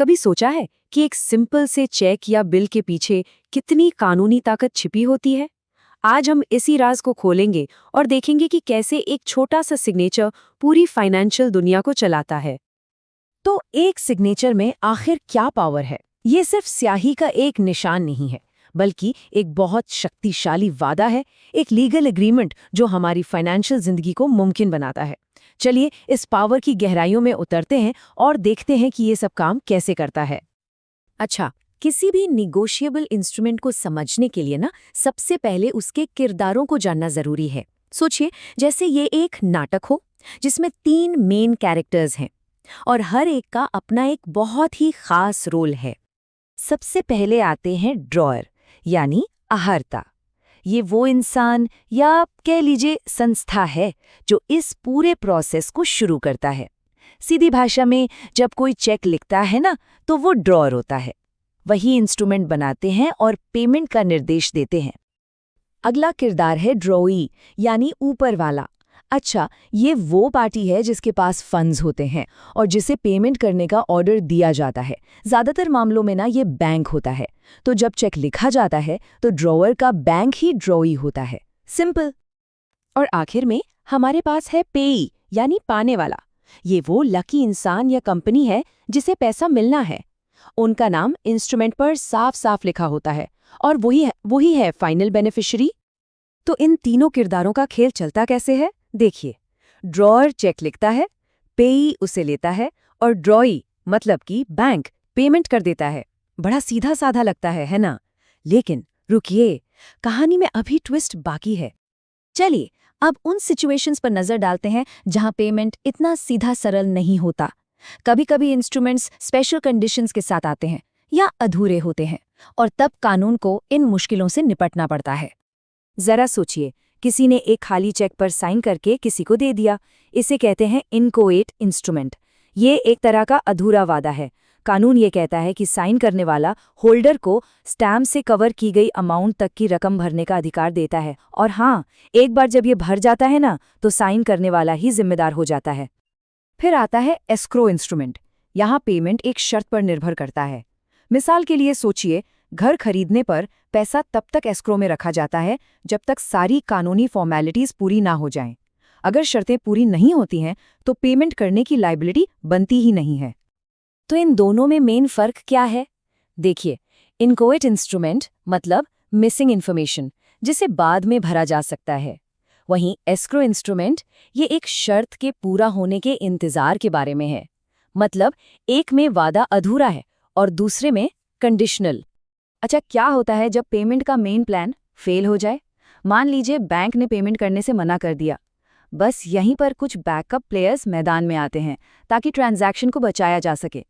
कभी सोचा है कि एक सिंपल से चेक या बिल के पीछे कितनी कानूनी ताकत छिपी होती है? आज हम इसी राज को खोलेंगे और देखेंगे कि कैसे एक छोटा सा सिग्नेचर पूरी फाइनेंशियल दुनिया को चलाता है। तो एक सिग्नेचर में आखिर क्या पावर है? ये सिर्फ स्याही का एक निशान नहीं है, बल्कि एक बहुत शक्तिशाली वादा है, एक लीगल एग्रीमेंट जो हमारी फाइनेंशियल जिंदगी को मुमकिन बनाता है। चलिए इस पावर की गहराइयों में उतरते हैं और देखते हैं कि ये सब काम कैसे करता है। अच्छा, किसी भी निगोशिएबल इंस्ट्रूमेंट को समझने के लिए ना सबसे पहले उसके किरदारों को जानना जरूरी है। सोचिए, जैसे ये एक नाटक हो जिसमें 3 मेन कैरेक्टर्स हैं और हर एक का अपना एक बहुत ही खास रोल है। सबसे पहले आते हैं ड्रॉअर, यानी आहर्ता। ये वो इंसान या कह लीजिए संस्था है जो इस पूरे प्रोसेस को शुरू करता है। सीधी भाषा में जब कोई चेक लिखता है ना, तो वो ड्रॉअर होता है। वही इंस्ट्रूमेंट बनाते हैं और पेमेंट का निर्देश देते हैं। अगला किरदार है ड्रॉई, यानी ऊपर वाला। अच्छा, ये वो पार्टी है जिसके पास फंड्स होते हैं और जिसे पेमेंट करने का ऑर्डर दिया जाता है। ज़्यादातर मामलों में ना ये बैंक होता है। तो जब चेक लिखा जाता है तो ड्रॉअर का बैंक ही ड्रॉई होता है। सिंपल। और आखिर में हमारे पास है पेई, यानी पाने वाला। ये वो लकी इंसान या कंपनी है जिसे पैसा मिलना है। उनका नाम इंस्ट्रूमेंट पर साफ साफ लिखा होता है और वही है फाइनल बेनिफिशियरी। तो इन तीनों किरदारों का खेल चलता कैसे है? देखिए, ड्रॉअर चेक लिखता है, पेई उसे लेता है और ड्रॉई मतलब कि बैंक पेमेंट कर देता है। बड़ा सीधा साधा लगता है ना? लेकिन रुकिए, कहानी में अभी ट्विस्ट बाकी है। चलिए अब उन सिचुएशंस पर नजर डालते हैं जहां पेमेंट इतना सीधा सरल नहीं होता। कभी कभी इंस्ट्रूमेंट्स स्पेशल कंडीशंस के साथ आते हैं या अधूरे होते हैं और तब कानून को इन मुश्किलों से निपटना पड़ता है। जरा सोचिए, किसी ने एक खाली चेक पर साइन करके किसी को दे दिया। इसे कहते हैं इनकोएट इंस्ट्रूमेंट। ये एक तरह का अधूरा वादा है। कानून ये कहता है कि साइन करने वाला होल्डर को स्टैम्प से कवर की गई अमाउंट तक की रकम भरने का अधिकार देता है, और हाँ, एक बार जब ये भर जाता है ना, तो साइन करने वाला ही जिम्मेदार हो जाता है। फिर आता है एस्क्रो इंस्ट्रूमेंट। यहाँ पेमेंट एक शर्त पर निर्भर करता है। मिसाल के लिए सोचिए, घर खरीदने पर पैसा तब तक एस्क्रो में रखा जाता है जब तक सारी कानूनी फॉर्मेलिटीज पूरी ना हो जाएं। अगर शर्तें पूरी नहीं होती हैं तो पेमेंट करने की लायबिलिटी बनती ही नहीं है। तो इन दोनों में मेन फर्क क्या है? देखिए, इनकोएट इंस्ट्रूमेंट मतलब मिसिंग इन्फॉर्मेशन, जिसे बाद में भरा जा सकता है। वहीं एस्क्रो इंस्ट्रूमेंट ये एक शर्त के पूरा होने के इंतजार के बारे में है। मतलब एक में वादा अधूरा है और दूसरे में कंडीशनल। अच्छा, क्या होता है जब पेमेंट का मेन प्लान फेल हो जाए? मान लीजिए बैंक ने पेमेंट करने से मना कर दिया। बस यहीं पर कुछ बैकअप प्लेयर्स मैदान में आते हैं ताकि ट्रांजैक्शन को बचाया जा सके।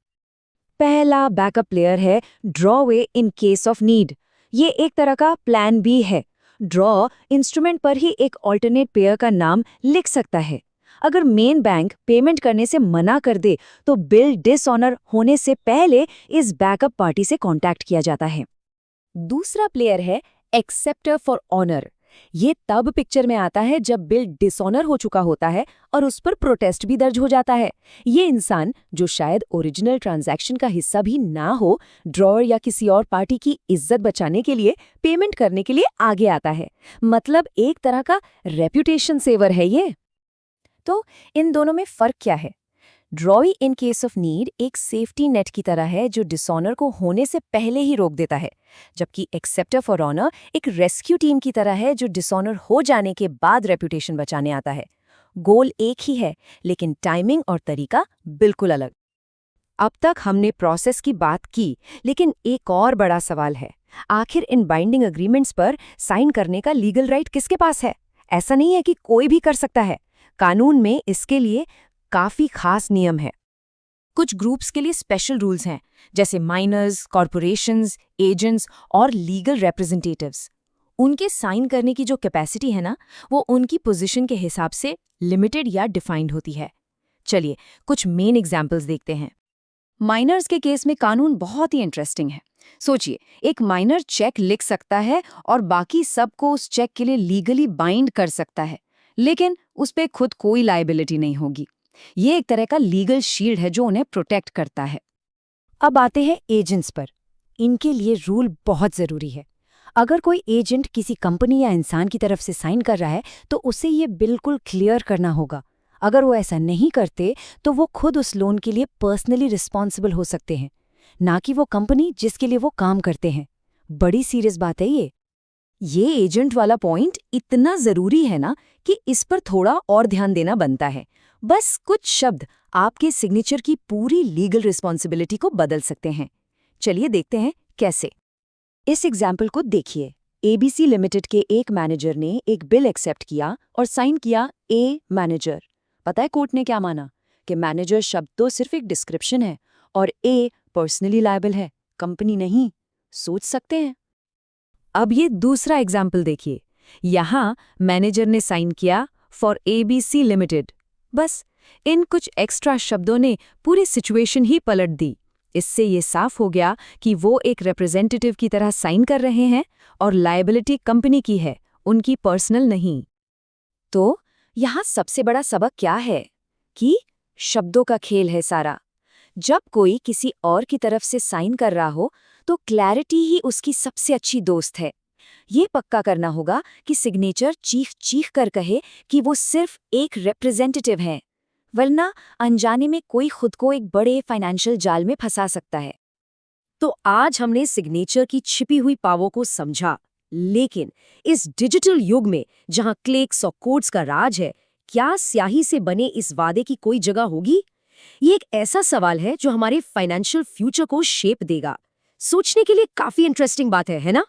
पहला बैकअप प्लेयर है ड्रॉवे इन केस ऑफ नीड। ये एक तरह का प्लान बी है। ड्रॉ इंस्ट्रूमेंट पर ही एक ऑल्टरनेट पेयर का नाम लिख सकता है। अगर मेन बैंक पेमेंट करने से मना कर दे तो बिल डिसऑनर होने से पहले इस बैकअप पार्टी से कांटेक्ट किया जाता है। दूसरा प्लेयर है एक्सेप्टर फॉर ऑनर। ये तब पिक्चर में आता है जब बिल डिसऑनर हो चुका होता है और उस पर प्रोटेस्ट भी दर्ज हो जाता है। ये इंसान, जो शायद ओरिजिनल ट्रांजैक्शन का हिस्सा भी ना हो, ड्रॉअर या किसी और पार्टी की इज्जत बचाने के लिए पेमेंट करने के लिए आगे आता है। मतलब एक तरह का रेप्यूटेशन सेवर है ये। तो इन दोनों में फर्क क्या है? ड्रॉई इन केस ऑफ नीड एक सेफ्टी नेट की तरह है जो डिसऑनर को होने से पहले ही रोक देता है, जबकि एक्सेप्टर फॉर ऑनर एक रेस्क्यू टीम की तरह है जो डिसऑनर हो जाने के बाद रेपुटेशन बचाने आता है। गोल एक ही है, लेकिन टाइमिंग और तरीका बिल्कुल अलग। अब तक हमने प्रोसेस की बात की, लेकिन एक और बड़ा सवाल है, आखिर इन बाइंडिंग एग्रीमेंट्स पर साइन करने का लीगल राइट किसके पास है? ऐसा नहीं है कि कोई भी कर सकता है। कानून में इसके लिए काफी खास नियम है। कुछ ग्रुप्स के लिए स्पेशल रूल्स हैं, जैसे माइनर्स, कॉरपोरेशंस, एजेंट्स और लीगल रिप्रेजेंटेटिव्स। उनके साइन करने की जो कैपेसिटी है ना, वो उनकी पोजीशन के हिसाब से लिमिटेड या डिफाइंड होती है। चलिए कुछ मेन एग्जांपल्स देखते हैं। माइनर्स के केस में कानून बहुत ही इंटरेस्टिंग है। सोचिए, एक माइनर चेक लिख सकता है और बाकी सबको उस चेक के लिए लीगली बाइंड कर सकता है, लेकिन उस पे खुद कोई लायबिलिटी नहीं होगी। ये एक तरह का लीगल शील्ड है जो उन्हें प्रोटेक्ट करता है। अब आते हैं एजेंट्स पर। इनके लिए रूल बहुत ज़रूरी है। अगर कोई एजेंट किसी कंपनी या इंसान की तरफ से साइन कर रहा है तो उसे ये बिल्कुल क्लियर करना होगा। अगर वो ऐसा नहीं करते तो वो खुद उस लोन के लिए पर्सनली रिस्पॉन्सिबल हो सकते हैं, ना कि वो कंपनी जिसके लिए वो काम करते हैं। बड़ी सीरियस बात है ये एजेंट वाला पॉइंट इतना ज़रूरी है ना कि इस पर थोड़ा और ध्यान देना बनता है। बस कुछ शब्द आपके सिग्नेचर की पूरी लीगल रिस्पॉन्सिबिलिटी को बदल सकते हैं। चलिए देखते हैं कैसे। इस एग्जाम्पल को देखिए। एबीसी लिमिटेड के एक मैनेजर ने एक बिल एक्सेप्ट किया और साइन किया ए मैनेजर। पता है कोर्ट ने क्या माना? कि मैनेजर शब्द तो सिर्फ एक डिस्क्रिप्शन है और ए पर्सनली लायबल है, कंपनी नहीं। सोच सकते हैं? अब ये दूसरा एग्जाम्पल देखिए। यहाँ मैनेजर ने साइन किया फॉर एबीसी लिमिटेड। बस इन कुछ एक्स्ट्रा शब्दों ने पूरी सिचुएशन ही पलट दी। इससे ये साफ हो गया कि वो एक रिप्रेजेंटेटिव की तरह साइन कर रहे हैं और लायबिलिटी कंपनी की है, उनकी पर्सनल नहीं। तो यहाँ सबसे बड़ा सबक क्या है? कि शब्दों का खेल है सारा। जब कोई किसी और की तरफ से साइन कर रहा हो तो क्लैरिटी ही उसकी सबसे अच्छी दोस्त है। ये पक्का करना होगा कि सिग्नेचर चीख चीख कर कहे कि वो सिर्फ एक रिप्रेजेंटेटिव है, वरना अनजाने में कोई खुद को एक बड़े फाइनेंशियल जाल में फंसा सकता है। तो आज हमने सिग्नेचर की छिपी हुई पावों को समझा, लेकिन इस डिजिटल युग में जहां क्लिक्स और कोड्स का राज है, क्या स्याही से बने इस वादे की कोई जगह होगी? ये एक ऐसा सवाल है जो हमारे फाइनेंशियल फ्यूचर को शेप देगा। सोचने के लिए काफी इंटरेस्टिंग बात है ना?